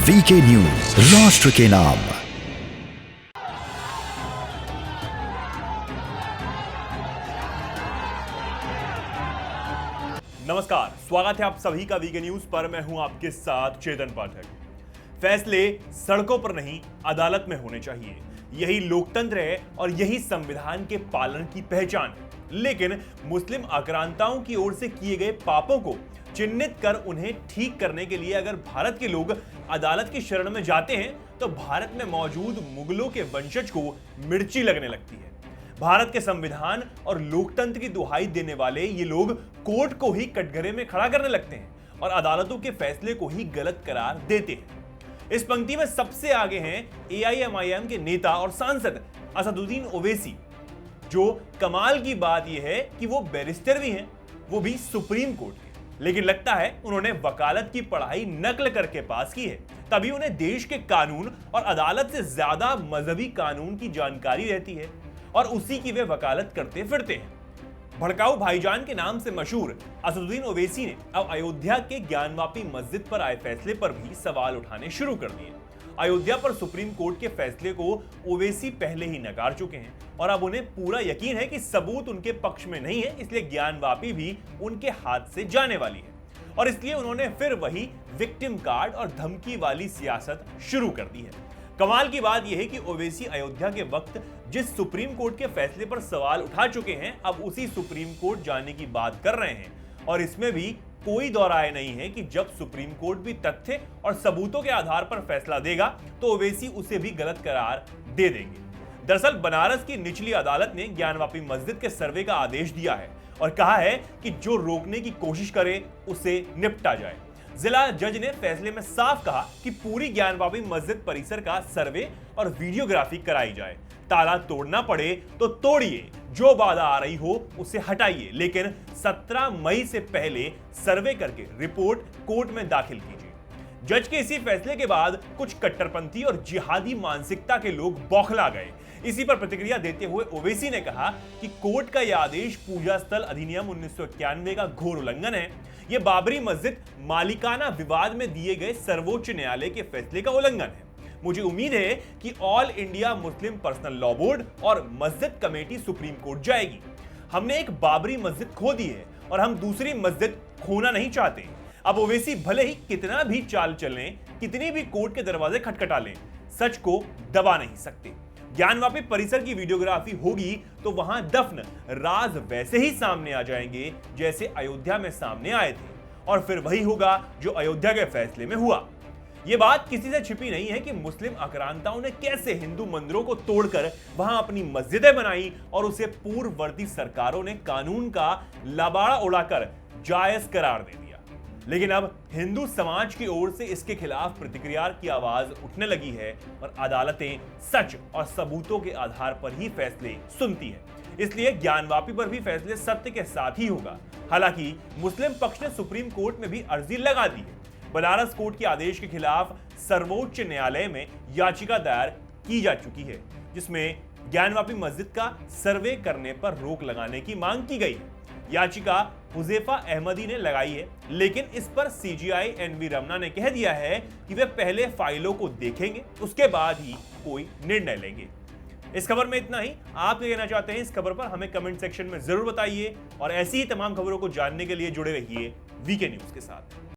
VK news, राष्ट्र के नाम। नमस्कार, स्वागत है आप सभी का वीके न्यूज पर। मैं हूं आपके साथ चेतन पाठक। फैसले सड़कों पर नहीं, अदालत में होने चाहिए। यही लोकतंत्र है और यही संविधान के पालन की पहचान है। लेकिन मुस्लिम आक्रांताओं की ओर से किए गए पापों को चिन्हित कर उन्हें ठीक करने के लिए अगर भारत के लोग अदालत की शरण में जाते हैं तो भारत में मौजूद मुगलों के वंशज को मिर्ची लगने लगती है। भारत के संविधान और लोकतंत्र की दुहाई देने वाले ये लोग कोर्ट को ही कटघरे में खड़ा करने लगते हैं और अदालतों के फैसले को ही गलत करार देते हैं। इस पंक्ति में सबसे आगे हैं एआईएमआईएम के नेता और सांसद असदुद्दीन ओवैसी। जो कमाल की बात यह है कि वो बैरिस्टर भी हैं, वो भी सुप्रीम कोर्ट के। लेकिन लगता है उन्होंने वकालत की पढ़ाई नकल करके पास की है, तभी उन्हें देश के कानून और अदालत से ज्यादा मजहबी कानून की जानकारी रहती है और उसी की वे वकालत करते फिरते हैं। भड़काऊ भाईजान के नाम से मशहूर असदुद्दीन ओवैसी ने अब अयोध्या के ज्ञानवापी मस्जिद पर आए फैसले पर भी सवाल उठाने शुरू कर दिए। अयोध्या पर सुप्रीम कोर्ट के फैसले को ओवैसी पहले ही नकार चुके हैं और अब उन्हें पूरा यकीन है कि सबूत उनके पक्ष में नहीं है, इसलिए ज्ञानवापी भी उनके हाथ से जाने वाली है और इसलिए उन्होंने फिर वही विक्टिम कार्ड और धमकी वाली सियासत शुरू कर दी है। कमाल की बात यह है कि ओवैसी अयोध्या के वक्त जिस सुप्रीम कोर्ट के फैसले पर सवाल उठा चुके हैं, अब उसी सुप्रीम कोर्ट जाने की बात कर रहे हैं और इसमें भी कोई दो राय नहीं है कि जब सुप्रीम कोर्ट भी तथ्य और सबूतों के आधार पर फैसला देगा तो ओवैसी उसे भी गलत करार दे देंगे। दरअसल बनारस की निचली अदालत ने ज्ञानवापी मस्जिद के सर्वे का आदेश दिया है और कहा है कि जो रोकने की कोशिश करे उसे निपटा जाए। जिला जज ने फैसले में साफ कहा कि पूरी ज्ञानवापी मस्जिद परिसर का सर्वे और वीडियोग्राफी कराई जाए। ताला तोड़ना पड़े तो तोड़िए, जो बाधा आ रही हो उसे हटाइए, लेकिन 17 मई से पहले सर्वे करके रिपोर्ट कोर्ट में दाखिल कीजिए। जज के इसी फैसले के बाद कुछ कट्टरपंथी और जिहादी मानसिकता के लोग बौखला गए। इसी पर प्रतिक्रिया देते हुए ओवैसी ने कहा कि कोर्ट का यह आदेश पूजा स्थल अधिनियम 1991 का घोर उल्लंघन है। यह बाबरी मस्जिद मालिकाना विवाद में दिए गए सर्वोच्च न्यायालय के फैसले का उल्लंघन है। मुझे उम्मीद है कि all India Muslim personal law board और मस्जिद कमेटी सुप्रीम कोर्ट जाएगी। हमने एक बाबरी मस्जिद खो दी है और हम दूसरी मस्जिद खोना नहीं चाहते। अब ओवैसी भले ही कितना भी चाल चलें, कितनी भी कोर्ट के दरवाजे खटखटा लें, सच को दबा नहीं सकते। ज्ञानवापी परिसर की वीडियोग्राफी होगी तो वहां दफन राज वैसे ही सामने आ जाएंगे जैसे अयोध्या में सामने आए थे और फिर वही होगा जो अयोध्या के फैसले में हुआ। यह बात किसी से छिपी नहीं है कि मुस्लिम आक्रांताओं ने कैसे हिंदू मंदिरों को तोड़कर वहां अपनी मस्जिदें बनाई और उसे पूर्ववर्ती सरकारों ने कानून का लबाड़ा उड़ाकर जायज करार दे दिया। लेकिन अब हिंदू समाज की ओर से इसके खिलाफ प्रतिक्रिया की आवाज उठने लगी है और अदालतें सच और सबूतों के आधार पर ही फैसले सुनती है। इसलिए ज्ञानवापी पर भी फैसले सत्य के साथ ही होगा। हालांकि मुस्लिम पक्ष ने सुप्रीम कोर्ट में भी अर्जी लगा दी है। बनारस कोर्ट के आदेश के खिलाफ सर्वोच्च न्यायालय में याचिका दायर की जा चुकी है, जिसमें ज्ञानवापी मस्जिद का सर्वे करने पर रोक लगाने की मांग की गई है। याचिका हुजैफा अहमदी ने लगाई है, लेकिन इस पर सीजीआई एनवी रमना ने कह दिया है कि वे पहले फाइलों को देखेंगे, उसके बाद ही कोई निर्णय लेंगे। इस खबर में इतना ही। आप क्या कहना चाहते हैं इस खबर पर हमें कमेंट सेक्शन में जरूर बताइए और ऐसी ही तमाम खबरों को जानने के लिए जुड़े रहिए वीके न्यूज के साथ।